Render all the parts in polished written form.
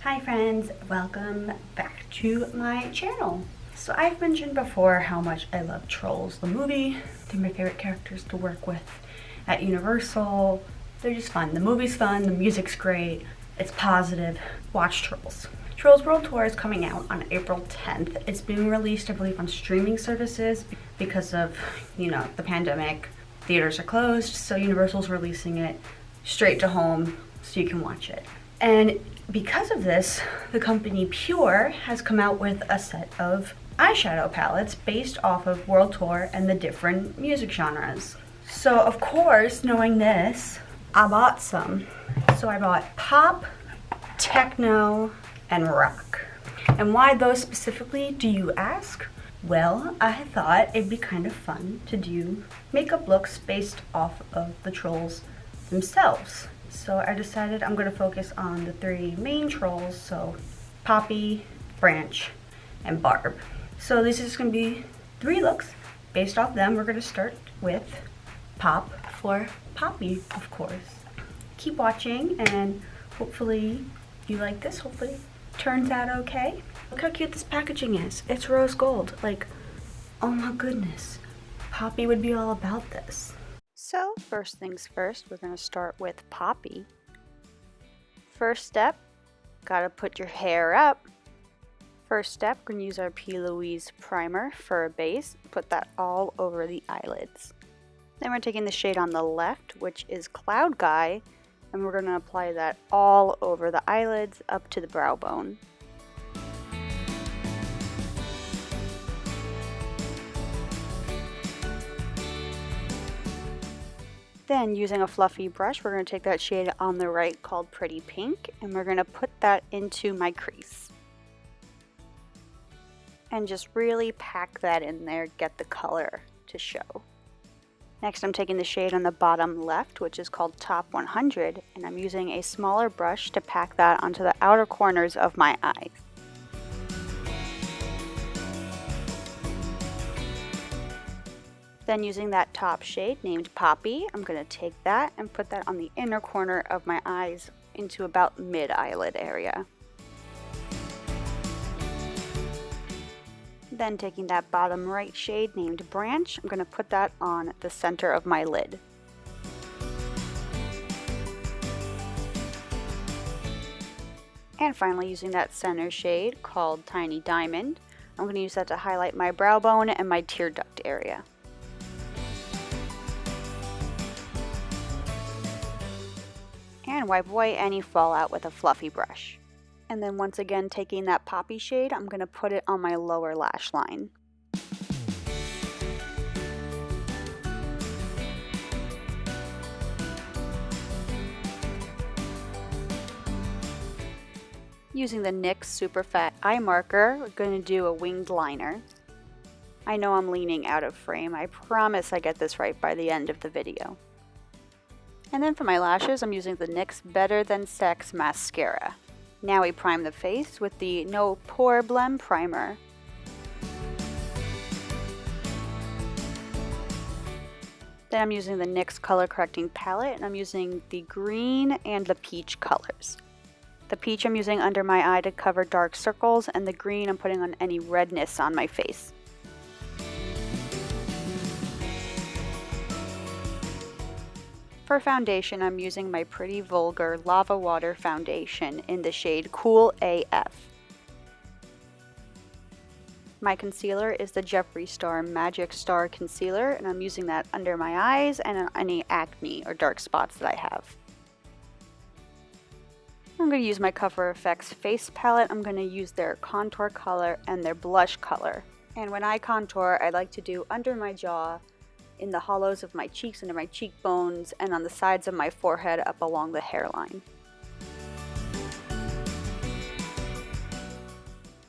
Hi friends, welcome back to my channel. So I've mentioned before how much I love Trolls, the movie. They're my favorite characters to work with at Universal. They're just fun. The movie's fun, the music's great, it's positive. Watch Trolls. Trolls World Tour is coming out on April 10th. It's being released, I believe, on streaming services because of, the pandemic. Theaters are closed, so Universal's releasing it straight to home so you can watch it. And because of this, the company Pure has come out with a set of eyeshadow palettes based off of World Tour and the different music genres. So of course, knowing this, I bought some. So I bought pop, techno, and rock. And why those specifically, do you ask? Well, I thought it'd be kind of fun to do makeup looks based off of the Trolls themselves. So I decided I'm going to focus on the three main Trolls, so Poppy, Branch, and Barb. So this is going to be 3 looks based off them. We're going to start with Pop for Poppy, of course. Keep watching and hopefully you like this. Hopefully it turns out okay. Look how cute this packaging is. It's rose gold. Like, oh my goodness. Poppy would be all about this. So first things first, we're going to start with Poppy. First step, gotta put your hair up. First step, we're going to use our P. Louise primer for a base. Put that all over the eyelids. Then we're taking the shade on the left, which is Cloud Guy, and we're going to apply that all over the eyelids up to the brow bone. Then using a fluffy brush, we're going to take that shade on the right called Pretty Pink, and we're going to put that into my crease. And just really pack that in there, get the color to show. Next, I'm taking the shade on the bottom left, which is called Top 100, and I'm using a smaller brush to pack that onto the outer corners of my eyes. Then using that top shade named Poppy, I'm going to take that and put that on the inner corner of my eyes into about mid-eyelid area. Then taking that bottom right shade named Branch, I'm going to put that on the center of my lid. And finally, using that center shade called Tiny Diamond, I'm going to use that to highlight my brow bone and my tear duct area. And wipe away any fallout with a fluffy brush. And then once again, taking that Poppy shade, I'm going to put it on my lower lash line. Using the NYX Super Fat Eye Marker, we're going to do a winged liner. I know I'm leaning out of frame. I promise I get this right by the end of the video. And then for my lashes, I'm using the NYX Better Than Sex Mascara. Now we prime the face with the No Pore Blem Primer. Then I'm using the NYX Color Correcting Palette, and I'm using the green and the peach colors. The peach I'm using under my eye to cover dark circles, and the green I'm putting on any redness on my face. For foundation, I'm using my Pretty Vulgar Lava Water Foundation in the shade Cool AF. My concealer is the Jeffree Star Magic Star Concealer, and I'm using that under my eyes and on any acne or dark spots that I have. I'm going to use my Cover FX Face Palette. I'm going to use their contour color and their blush color. And when I contour, I like to do under my jaw, in the hollows of my cheeks, under my cheekbones, and on the sides of my forehead up along the hairline.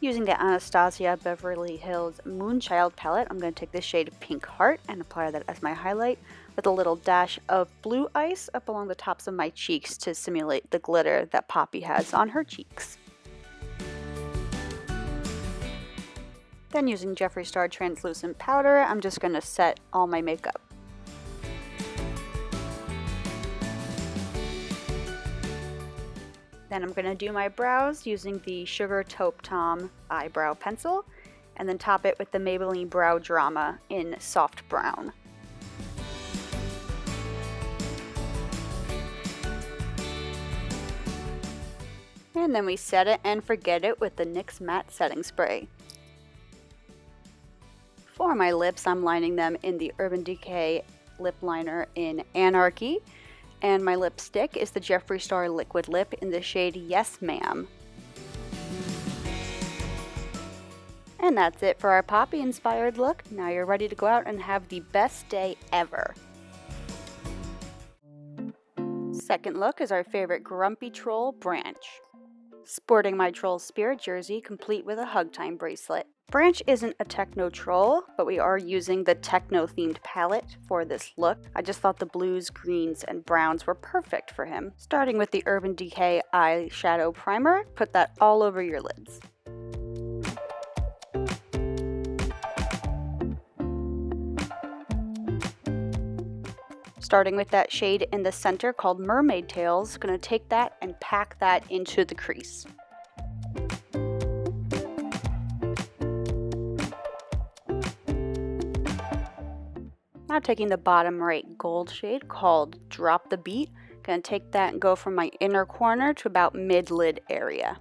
Using the Anastasia Beverly Hills Moonchild palette, I'm going to take the shade Pink Heart and apply that as my highlight with a little dash of blue ice up along the tops of my cheeks to simulate the glitter that Poppy has on her cheeks. Then using Jeffree Star Translucent Powder, I'm just going to set all my makeup. Then I'm going to do my brows using the Sugar Taupe Tom eyebrow pencil, and then top it with the Maybelline Brow Drama in soft brown. And then we set it and forget it with the NYX Matte Setting Spray. For my lips, I'm lining them in the Urban Decay lip liner in Anarchy, and my lipstick is the Jeffree Star Liquid Lip in the shade Yes Ma'am. And that's it for our Poppy inspired look. Now you're ready to go out and have the best day ever. Second look is our favorite grumpy troll, Branch. Sporting my Troll Spirit jersey, complete with a Hug Time bracelet. Branch isn't a techno troll, but we are using the techno themed palette for this look. I just thought the blues, greens, and browns were perfect for him. Starting with the Urban Decay eyeshadow primer, put that all over your lids. Starting with that shade in the center called Mermaid Tails, gonna take that and pack that into the crease. Now taking the bottom right gold shade called Drop the Beat, gonna take that and go from my inner corner to about mid-lid area.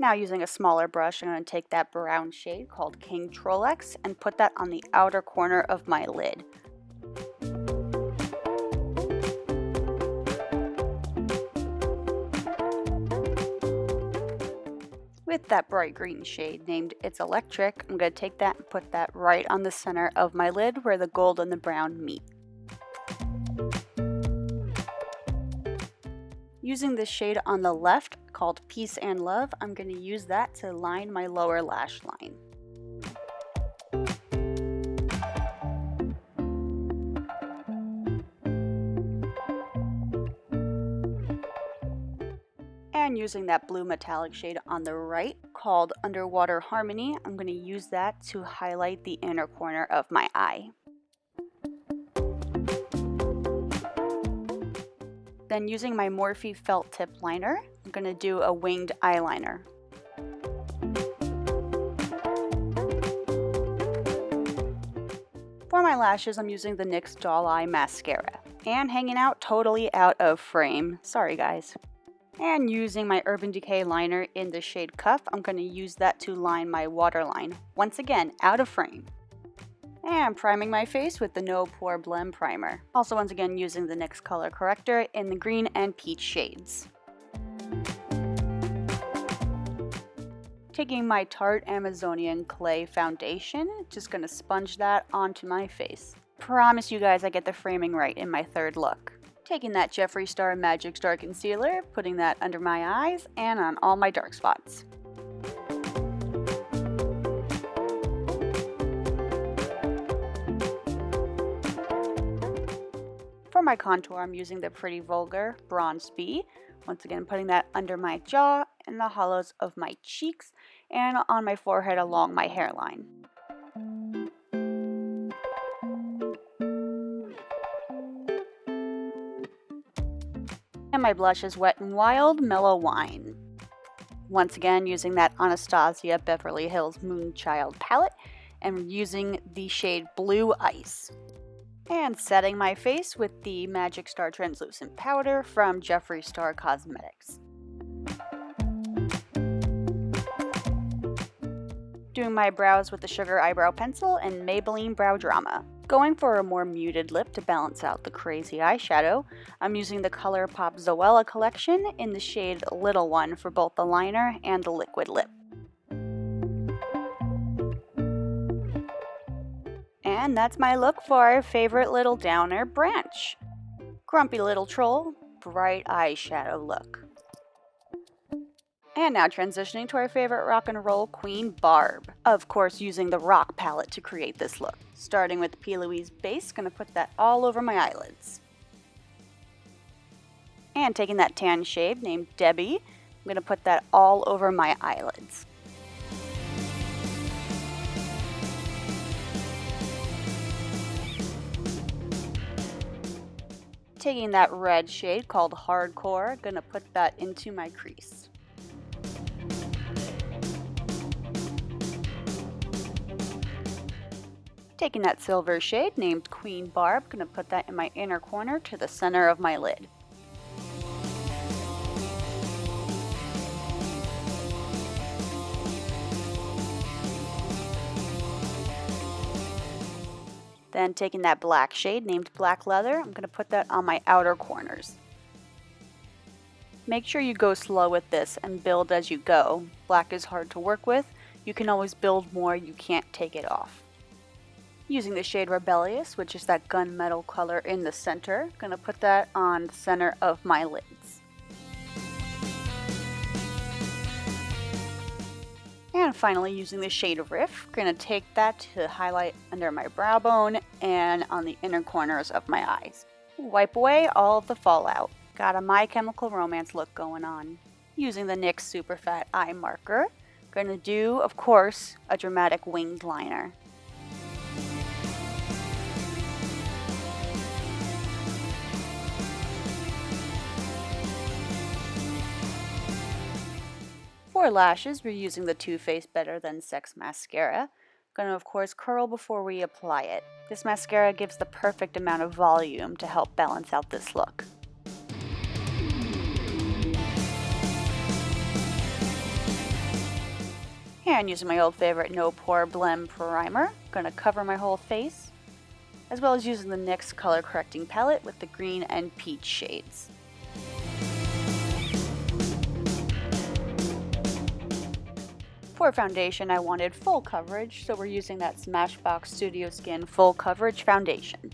Now using a smaller brush, I'm going to take that brown shade called King Trollex and put that on the outer corner of my lid. With that bright green shade named It's Electric, I'm going to take that and put that right on the center of my lid where the gold and the brown meet. Using the shade on the left called Peace and Love, I'm going to use that to line my lower lash line. And using that blue metallic shade on the right called Underwater Harmony, I'm going to use that to highlight the inner corner of my eye. Then using my Morphe felt tip liner, I'm going to do a winged eyeliner. For my lashes, I'm using the NYX Doll Eye Mascara. And hanging out totally out of frame. Sorry guys. And using my Urban Decay liner in the shade Cuff, I'm going to use that to line my waterline. Once again, out of frame. And priming my face with the No Pore Blend Primer. Also once again using the NYX Color Corrector in the green and peach shades. Taking my Tarte Amazonian Clay Foundation, just going to sponge that onto my face. Promise you guys I get the framing right in my third look. Taking that Jeffree Star Magic Star Concealer, putting that under my eyes and on all my dark spots. For my contour, I'm using the Pretty Vulgar Bronze Bee. Once again, putting that under my jaw and the hollows of my cheeks and on my forehead along my hairline. And my blush is Wet n Wild Mellow Wine. Once again, using that Anastasia Beverly Hills Moonchild palette and using the shade Blue Ice. And setting my face with the Magic Star Translucent Powder from Jeffree Star Cosmetics. Doing my brows with the Sugar Eyebrow Pencil and Maybelline Brow Drama. Going for a more muted lip to balance out the crazy eyeshadow, I'm using the ColourPop Zoella collection in the shade Little One for both the liner and the liquid lip. And that's my look for our favorite little downer, Branch. Grumpy little troll, bright eyeshadow look. And now transitioning to our favorite rock and roll queen, Barb. Of course using the Rock palette to create this look. Starting with P. Louise base, gonna put that all over my eyelids. And taking that tan shade named Debbie, I'm gonna put that all over my eyelids. taking that red shade called Hardcore, gonna put that into my crease. Taking that silver shade named Queen Barb, gonna put that in my inner corner to the center of my lid. Then taking that black shade named Black Leather, I'm gonna put that on my outer corners. Make sure you go slow with this and build as you go. Black is hard to work with. You can always build more, you can't take it off. Using the shade Rebellious, which is that gunmetal color in the center, gonna put that on the center of my lids. And finally, using the shade Riff, gonna take that to highlight under my brow bone and on the inner corners of my eyes. Wipe away all of the fallout. Got a My Chemical Romance look going on. Using the NYX Super Fat Eye Marker, gonna do, of course, a dramatic winged liner. For lashes, we're using the Too Faced Better Than Sex mascara. Gonna of course curl before we apply it. This mascara gives the perfect amount of volume to help balance out this look. And using my old favorite No Pore Blem Primer, gonna cover my whole face, as well as using the NYX color correcting palette with the green and peach shades. For foundation, I wanted full coverage, so we're using that Smashbox Studio Skin Full Coverage Foundation.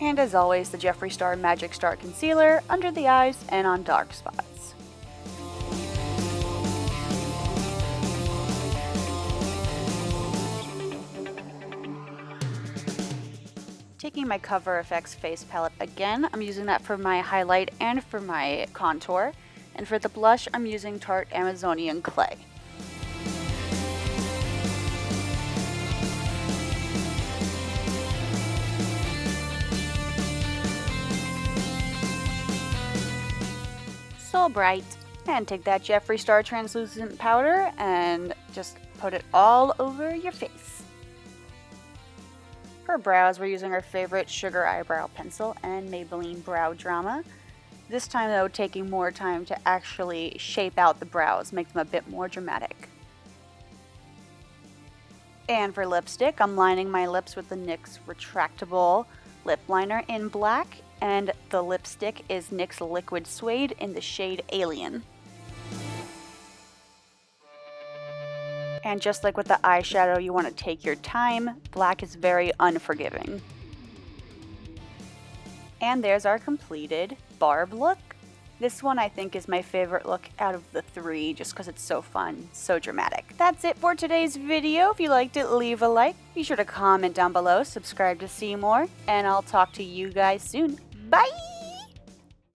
And as always, the Jeffree Star Magic Star Concealer under the eyes and on dark spots. Taking my Cover FX face palette again, I'm using that for my highlight and for my contour. And for the blush, I'm using Tarte Amazonian Clay. So bright. And take that Jeffree Star translucent powder and just put it all over your face. For brows, we're using our favorite Sugar Eyebrow Pencil and Maybelline Brow Drama. This time though, taking more time to actually shape out the brows, make them a bit more dramatic. And for lipstick, I'm lining my lips with the NYX Retractable Lip Liner in black, and the lipstick is NYX Liquid Suede in the shade Alien. And just like with the eyeshadow, you want to take your time. Black is very unforgiving. And there's our completed Barb look. This one I think is my favorite look out of the three just because it's so fun, so dramatic. That's it for today's video. If you liked it, leave a like. Be sure to comment down below, subscribe to see more, and I'll talk to you guys soon. Bye!